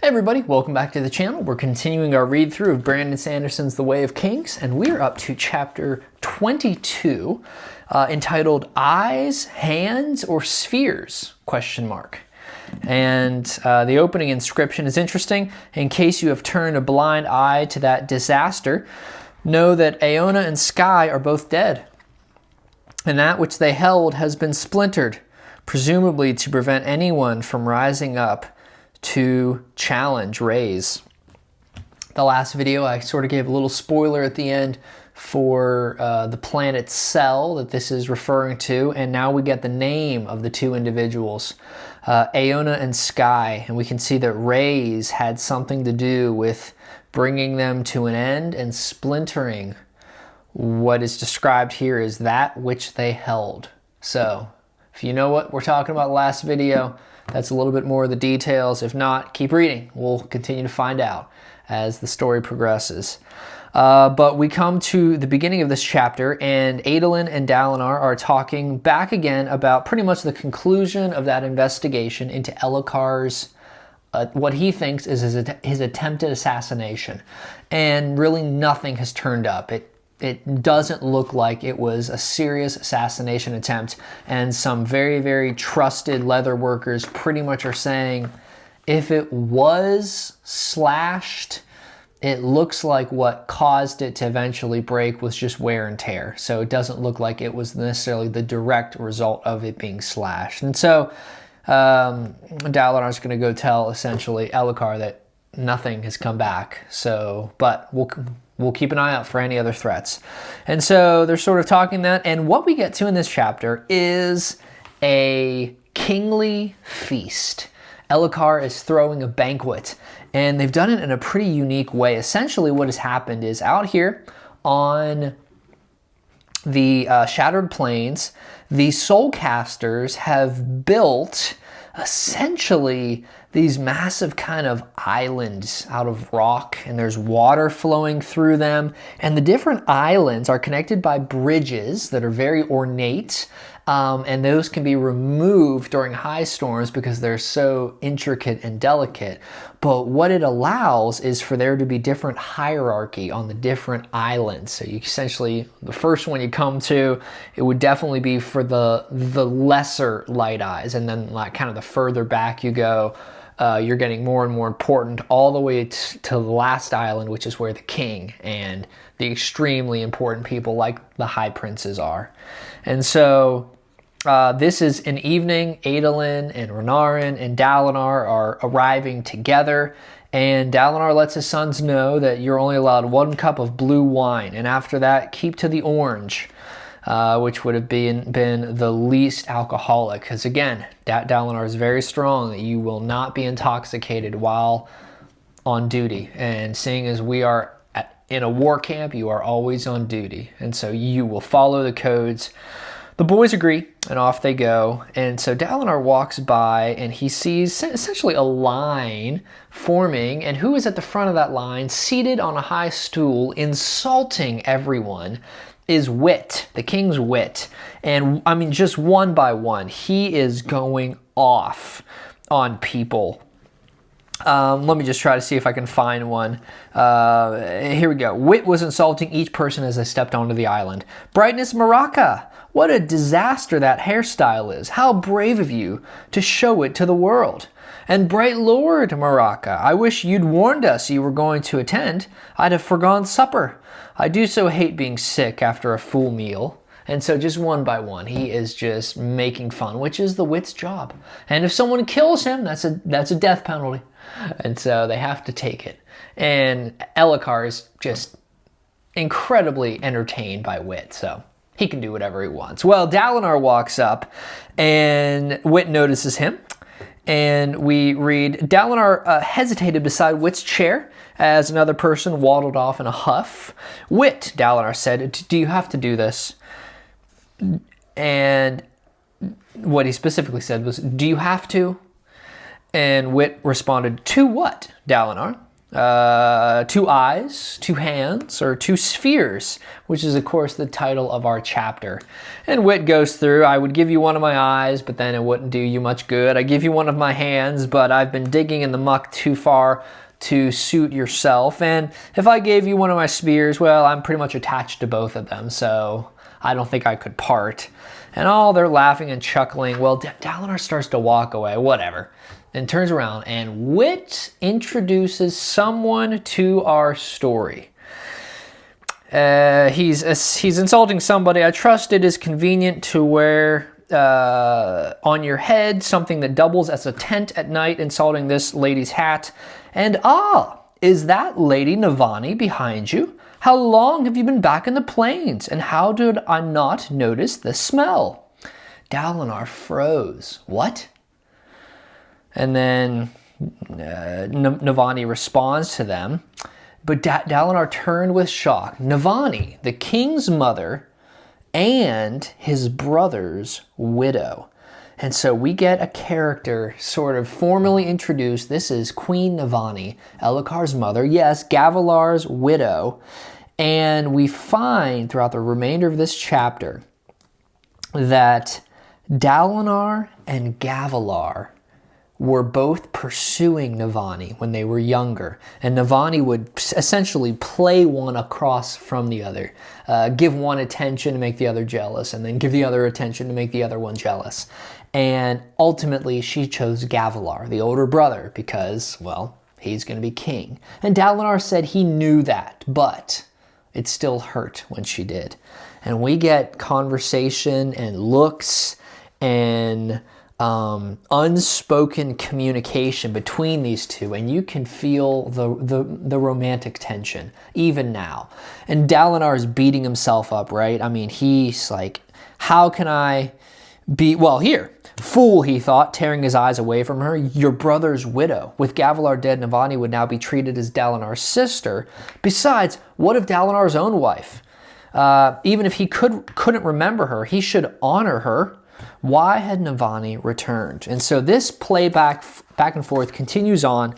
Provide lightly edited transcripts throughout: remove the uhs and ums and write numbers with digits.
Hey everybody, welcome back to the channel. We're continuing our read through of Brandon Sanderson's The Way of Kings, and we're up to chapter 22, entitled Eyes, Hands, or Spheres? And the opening inscription is interesting. In case you have turned a blind eye to that disaster, know that Aona and Sky are both dead, and that which they held has been splintered, presumably to prevent anyone from rising up to challenge Rays. The last video, I sort of gave a little spoiler at the end for the planet Cell that this is referring to, and now we get the name of the two individuals, Aona and Sky, and we can see that Rays had something to do with bringing them to an end and splintering what is described here as that which they held. So, if you know what we're talking about last video, that's a little bit more of the details. If not, keep reading. We'll continue to find out as the story progresses. But we come to the beginning of this chapter, and Adolin and Dalinar are talking back again about pretty much the conclusion of that investigation into Elhokar's, what he thinks is his attempted assassination. And really nothing has turned up. It doesn't look like it was a serious assassination attempt, and some very, very trusted leather workers pretty much are saying if it was slashed, it looks like what caused it to eventually break was just wear and tear. So it doesn't look like it was necessarily the direct result of it being slashed. And so Dalinar is going to go tell essentially Elhokar that nothing has come back. So, but we'll keep an eye out for any other threats. And so they're sort of talking that, and what we get to in this chapter is a kingly feast. Elhokar is throwing a banquet, and they've done it in a pretty unique way. Essentially what has happened is out here on the Shattered Plains, the Soulcasters have built essentially these massive kind of islands out of rock, and there's water flowing through them, and the different islands are connected by bridges that are very ornate, and those can be removed during high storms because they're so intricate and delicate. But what it allows is for there to be different hierarchy on the different islands. So you essentially, the first one you come to, it would definitely be for the lesser Lighteyes, and then like kind of the further back you go, you're getting more and more important all the way to the last island, which is where the king and the extremely important people like the high princes are. And so this is an evening. Adolin and Renarin and Dalinar are arriving together, and Dalinar lets his sons know that you're only allowed 1 cup of blue wine, and after that keep to the orange, which would have been the least alcoholic, because again, Dalinar is very strong that you will not be intoxicated while on duty, and seeing as we are in a war camp, you are always on duty, and so you will follow the codes. The boys agree, and off they go. And so Dalinar walks by, and he sees essentially a line forming, and who is at the front of that line, seated on a high stool, insulting everyone, is Wit, the king's Wit. And I mean, just one by one, he is going off on people. Let me just try to see if I can find one. Here we go. Wit was insulting each person as they stepped onto the island. Brightness Maraca, what a disaster that hairstyle is. How brave of you to show it to the world. And Bright Lord Maraca, I wish you'd warned us you were going to attend. I'd have forgone supper. I do so hate being sick after a full meal. And so just one by one, he is just making fun, which is the Wit's job. And if someone kills him, that's a death penalty. And so they have to take it. And Elhokar is just incredibly entertained by Wit, so he can do whatever he wants. Well, Dalinar walks up, and Wit notices him. And we read, Dalinar hesitated beside Wit's chair as another person waddled off in a huff. Wit, Dalinar said, do you have to do this? And what he specifically said was, do you have to? And Wit responded, to what, Dalinar? two eyes, two hands, or two spheres, which is, of course, the title of our chapter. And Wit goes through, I would give you one of my eyes, but then it wouldn't do you much good. I give you one of my hands, but I've been digging in the muck too far to suit yourself. And if I gave you one of my spears, well, I'm pretty much attached to both of them, so I don't think I could part. And all they're laughing and chuckling. Well, Dalinar starts to walk away, whatever, and turns around, and Wit introduces someone to our story. He's insulting somebody. I trust it is convenient to wear on your head something that doubles as a tent at night, insulting this lady's hat. And is that Lady Navani behind you? How long have you been back in the plains? And how did I not notice the smell? Dalinar froze. What? And then Navani responds to them. But Dalinar turned with shock. Navani, the king's mother, and his brother's widow. And so we get a character sort of formally introduced. This is Queen Navani, Elhokar's mother. Yes, Gavilar's widow. And we find throughout the remainder of this chapter that Dalinar and Gavilar were both pursuing Navani when they were younger. And Navani would essentially play one across from the other. Give one attention to make the other jealous, and then give the other attention to make the other one jealous. And ultimately, she chose Gavilar, the older brother, because, well, he's going to be king. And Dalinar said he knew that, but it still hurt when she did. And we get conversation and looks and unspoken communication between these two, and you can feel the romantic tension even now. And Dalinar is beating himself up, right? I mean, he's like, how can I be, well, here, fool, he thought, tearing his eyes away from her, your brother's widow. With Gavilar dead, Navani would now be treated as Dalinar's sister. Besides, what of Dalinar's own wife? Even if he couldn't remember her, he should honor her. Why had Navani returned? And so this playback back and forth continues on.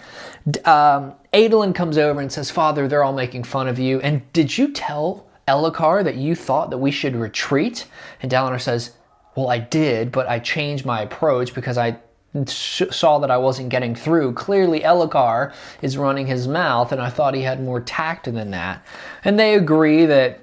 Adolin comes over and says, Father, they're all making fun of you. And did you tell Elhokar that you thought that we should retreat? And Dalinar says, well, I did, but I changed my approach because I saw that I wasn't getting through. Clearly, Elhokar is running his mouth, and I thought he had more tact than that. And they agree that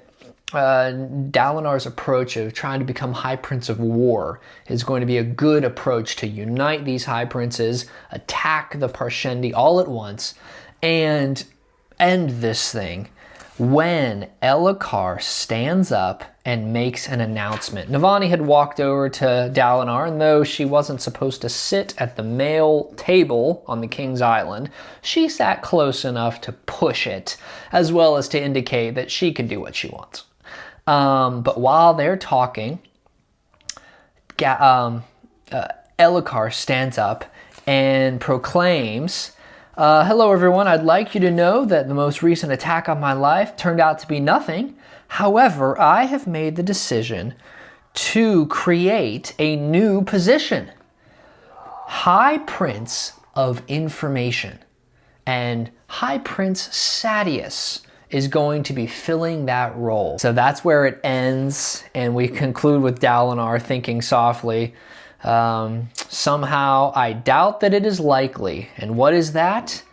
Dalinar's approach of trying to become High Prince of War is going to be a good approach to unite these High Princes, attack the Parshendi all at once, and end this thing when Elhokar stands up and makes an announcement. Navani had walked over to Dalinar, and though she wasn't supposed to sit at the male table on the King's Island, she sat close enough to push it, as well as to indicate that she can do what she wants. But while they're talking, Elhokar stands up and proclaims, hello everyone, I'd like you to know that the most recent attack on my life turned out to be nothing. However, I have made the decision to create a new position, High Prince of Information. And High Prince Sadeas is going to be filling that role. So that's where it ends, and we conclude with Dalinar thinking softly, somehow I doubt that it is likely. And what is that?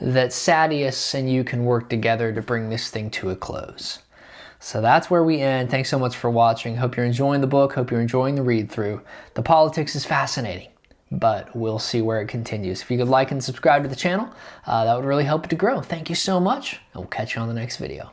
That Sadeas and you can work together to bring this thing to a close. So that's where we end. Thanks so much for watching. Hope you're enjoying the book. Hope you're enjoying the read through. The politics is fascinating, but we'll see where it continues. If you could like and subscribe to the channel, that would really help it to grow. Thank you so much, and we'll catch you on the next video.